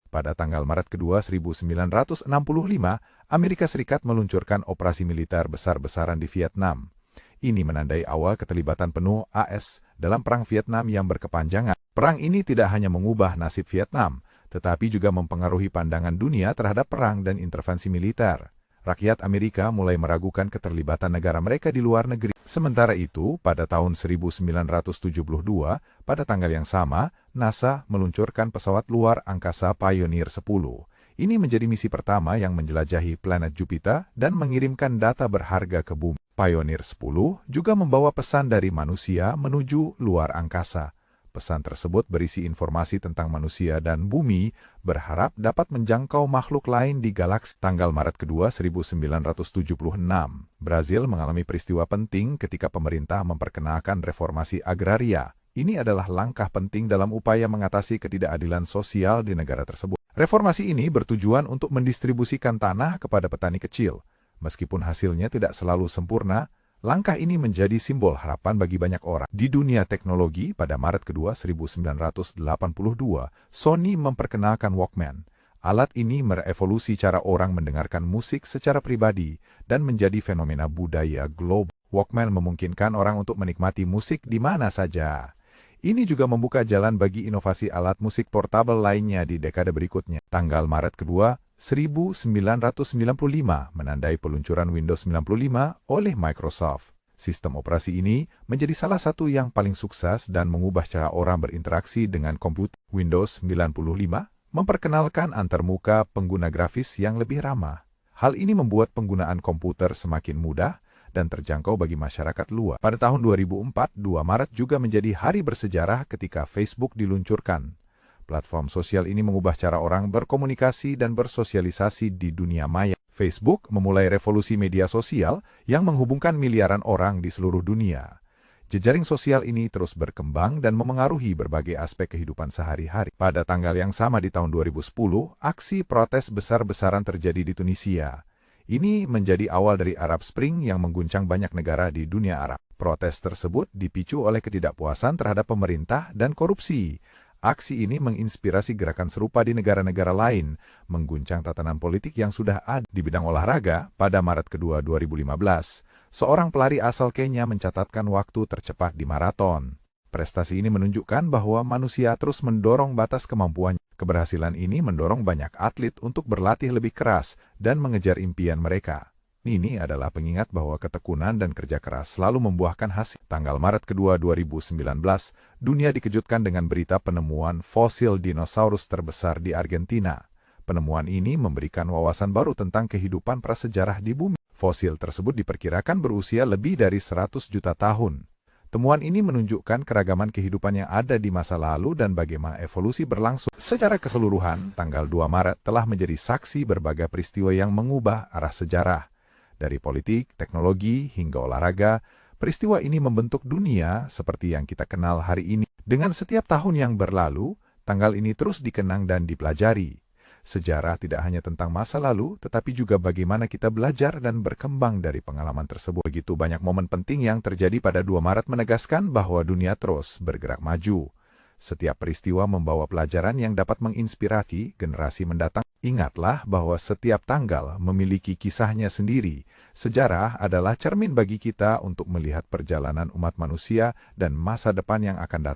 Pada tanggal Maret kedua 1965, Amerika Serikat meluncurkan operasi militer besar-besaran di Vietnam. Ini menandai awal keterlibatan penuh AS dalam Perang Vietnam yang berkepanjangan. Perang ini tidak hanya mengubah nasib Vietnam, tetapi juga mempengaruhi pandangan dunia terhadap perang dan intervensi militer. Rakyat Amerika mulai meragukan keterlibatan negara mereka di luar negeri. Sementara itu, pada tahun 1972, pada tanggal yang sama, NASA meluncurkan pesawat luar angkasa Pioneer 10. Ini menjadi misi pertama yang menjelajahi planet Jupiter dan mengirimkan data berharga ke bumi. Pioneer 10 juga membawa pesan dari manusia menuju luar angkasa. Pesan tersebut berisi informasi tentang manusia dan bumi, berharap dapat menjangkau makhluk lain di galaksi. Tanggal Maret kedua 1976, Brazil mengalami peristiwa penting ketika pemerintah memperkenalkan reformasi agraria. Ini adalah langkah penting dalam upaya mengatasi ketidakadilan sosial di negara tersebut. Reformasi ini bertujuan untuk mendistribusikan tanah kepada petani kecil. Meskipun hasilnya tidak selalu sempurna, langkah ini menjadi simbol harapan bagi banyak orang. Di dunia teknologi, pada Maret kedua 1982, Sony memperkenalkan Walkman. Alat ini merevolusi cara orang mendengarkan musik secara pribadi dan menjadi fenomena budaya global. Walkman memungkinkan orang untuk menikmati musik di mana saja. Ini juga membuka jalan bagi inovasi alat musik portable lainnya di dekade berikutnya. Tanggal Maret kedua 1995 menandai peluncuran Windows 95 oleh Microsoft. Sistem operasi ini menjadi salah satu yang paling sukses dan mengubah cara orang berinteraksi dengan komputer. Windows 95 memperkenalkan antarmuka pengguna grafis yang lebih ramah. Hal ini membuat penggunaan komputer semakin mudah dan terjangkau bagi masyarakat luas. Pada tahun 2004, 2 Maret juga menjadi hari bersejarah ketika Facebook diluncurkan. Platform sosial ini mengubah cara orang berkomunikasi dan bersosialisasi di dunia maya. Facebook memulai revolusi media sosial yang menghubungkan miliaran orang di seluruh dunia. Jejaring sosial ini terus berkembang dan memengaruhi berbagai aspek kehidupan sehari-hari. Pada tanggal yang sama di tahun 2010, aksi protes besar-besaran terjadi di Tunisia. Ini menjadi awal dari Arab Spring yang mengguncang banyak negara di dunia Arab. Protes tersebut dipicu oleh ketidakpuasan terhadap pemerintah dan korupsi. Aksi ini menginspirasi gerakan serupa di negara-negara lain, mengguncang tatanan politik yang sudah ada. Di bidang olahraga, pada Maret kedua 2015, seorang pelari asal Kenya mencatatkan waktu tercepat di maraton. Prestasi ini menunjukkan bahwa manusia terus mendorong batas kemampuannya. Keberhasilan ini mendorong banyak atlet untuk berlatih lebih keras dan mengejar impian mereka. Ini adalah pengingat bahwa ketekunan dan kerja keras selalu membuahkan hasil. Tanggal Maret kedua 2019, dunia dikejutkan dengan berita penemuan fosil dinosaurus terbesar di Argentina. Penemuan ini memberikan wawasan baru tentang kehidupan prasejarah di bumi. Fosil tersebut diperkirakan berusia lebih dari 100 juta tahun. Temuan ini menunjukkan keragaman kehidupan yang ada di masa lalu dan bagaimana evolusi berlangsung. Secara keseluruhan, tanggal 2 Maret telah menjadi saksi berbagai peristiwa yang mengubah arah sejarah. Dari politik, teknologi, hingga olahraga, peristiwa ini membentuk dunia seperti yang kita kenal hari ini. Dengan setiap tahun yang berlalu, tanggal ini terus dikenang dan dipelajari. Sejarah tidak hanya tentang masa lalu, tetapi juga bagaimana kita belajar dan berkembang dari pengalaman tersebut. Begitu banyak momen penting yang terjadi pada 2 Maret menegaskan bahwa dunia terus bergerak maju. Setiap peristiwa membawa pelajaran yang dapat menginspirasi generasi mendatang. Ingatlah bahwa setiap tanggal memiliki kisahnya sendiri. Sejarah adalah cermin bagi kita untuk melihat perjalanan umat manusia dan masa depan yang akan datang.